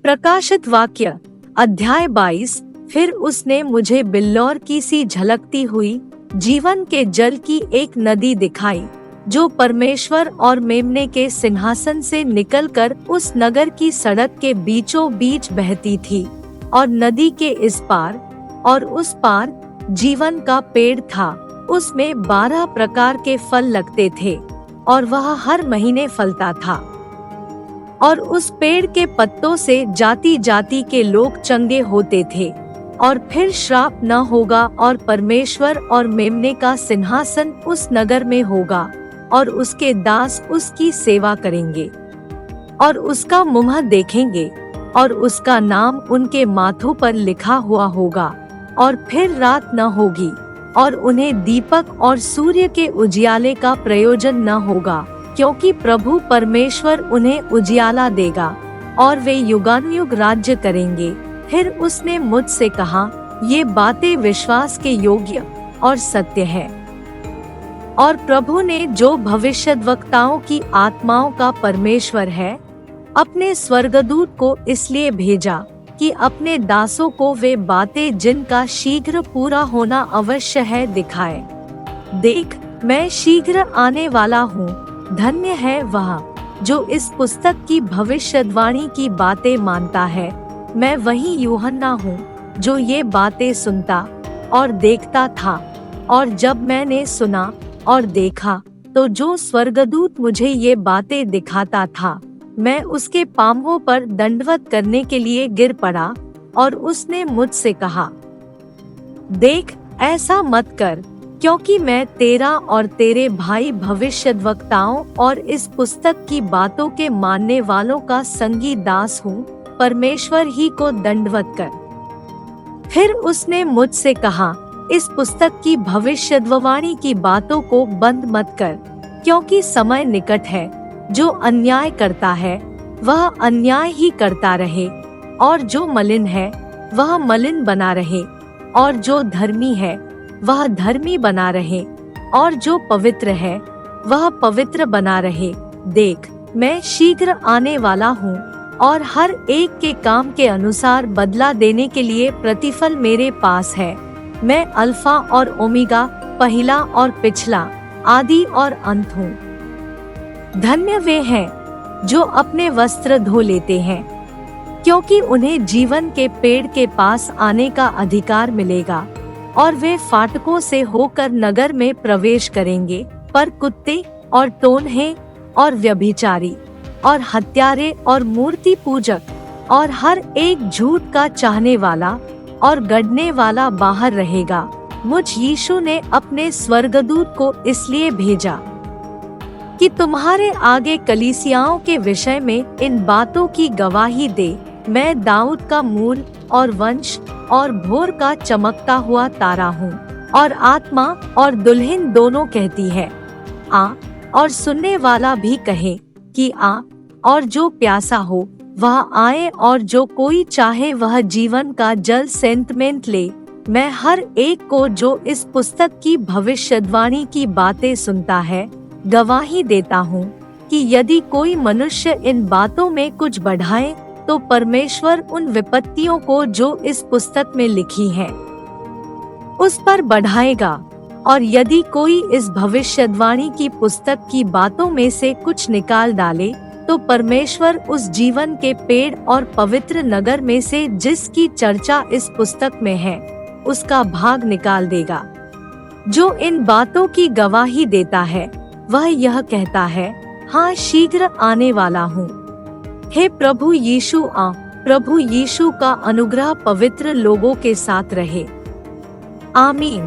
प्रकाशित वाक्य अध्याय 22। फिर उसने मुझे बिल्लौर की सी झलकती हुई जीवन के जल की एक नदी दिखाई, जो परमेश्वर और मेमने के सिंहासन से निकलकर उस नगर की सड़क के बीचों बीच बहती थी। और नदी के इस पार और उस पार जीवन का पेड़ था। उसमें 12 प्रकार के फल लगते थे और वह हर महीने फलता था। और उस पेड़ के पत्तों से जाति जाति के लोग चंगे होते थे। और फिर श्राप न होगा, और परमेश्वर और मेमने का सिंहासन उस नगर में होगा, और उसके दास उसकी सेवा करेंगे और उसका मुँह देखेंगे, और उसका नाम उनके माथों पर लिखा हुआ होगा। और फिर रात न होगी, और उन्हें दीपक और सूर्य के उजियाले का प्रयोजन न होगा, क्योंकि प्रभु परमेश्वर उन्हें उजियाला देगा, और वे युगानुयुग राज्य करेंगे। फिर उसने मुझसे कहा, ये बातें विश्वास के योग्य और सत्य है। और प्रभु ने जो भविष्यद्वक्ताओं की आत्माओं का परमेश्वर है, अपने स्वर्गदूत को इसलिए भेजा कि अपने दासों को वे बातें जिनका शीघ्र पूरा होना अवश्य है दिखाए। देख, मैं शीघ्र आने वाला हूँ। धन्य है वह जो इस पुस्तक की भविष्यवाणी की बातें मानता है। मैं वही यूहन्ना हूँ जो ये बातें सुनता और देखता था। और जब मैंने सुना और देखा, तो जो स्वर्गदूत मुझे ये बातें दिखाता था, मैं उसके पांवों पर दंडवत करने के लिए गिर पड़ा। और उसने मुझसे कहा, देख, ऐसा मत कर, क्योंकि मैं तेरा और तेरे भाई भविष्यद्वक्ताओं और इस पुस्तक की बातों के मानने वालों का संगी दास हूँ। परमेश्वर ही को दंडवत कर। फिर उसने मुझसे कहा, इस पुस्तक की भविष्यद्वाणी की बातों को बंद मत कर, क्योंकि समय निकट है। जो अन्याय करता है वह अन्याय ही करता रहे, और जो मलिन है वह मलिन बना रहे, और जो धर्मी है वह धर्मी बना रहे, और जो पवित्र है वह पवित्र बना रहे। देख, मैं शीघ्र आने वाला हूँ, और हर एक के काम के अनुसार बदला देने के लिए प्रतिफल मेरे पास है। मैं अल्फा और ओमेगा, पहला और पिछला, आदि और अंत हूँ। धन्य वे हैं जो अपने वस्त्र धो लेते हैं, क्योंकि उन्हें जीवन के पेड़ के पास आने का अधिकार मिलेगा। और वे फाटकों से होकर नगर में प्रवेश करेंगे। पर कुत्ते और टोन्हे और व्यभिचारी और हत्यारे और मूर्ति पूजक और हर एक झूठ का चाहने वाला और गढ़ने वाला बाहर रहेगा। मुझ यीशु ने अपने स्वर्गदूत को इसलिए भेजा कि तुम्हारे आगे कलीसियाओं के विषय में इन बातों की गवाही दे। मैं दाऊद का मूल और वंश और भोर का चमकता हुआ तारा हूँ। और आत्मा और दुल्हन दोनों कहती है, आ, और सुनने वाला भी कहे कि आ। और जो प्यासा हो वह आए, और जो कोई चाहे वह जीवन का जल सेंतमेंट ले। मैं हर एक को जो इस पुस्तक की भविष्यवाणी की बातें सुनता है गवाही देता हूँ कि यदि कोई मनुष्य इन बातों में कुछ बढ़ाए, तो परमेश्वर उन विपत्तियों को जो इस पुस्तक में लिखी हैं उस पर बढ़ाएगा। और यदि कोई इस भविष्यवाणी की पुस्तक की बातों में से कुछ निकाल डाले, तो परमेश्वर उस जीवन के पेड़ और पवित्र नगर में से जिसकी चर्चा इस पुस्तक में है उसका भाग निकाल देगा। जो इन बातों की गवाही देता है वह यह कहता है, हाँ, शीघ्र आने वाला हूँ। हे प्रभु यीशु आ। प्रभु यीशु का अनुग्रह पवित्र लोगों के साथ रहे। आमीन।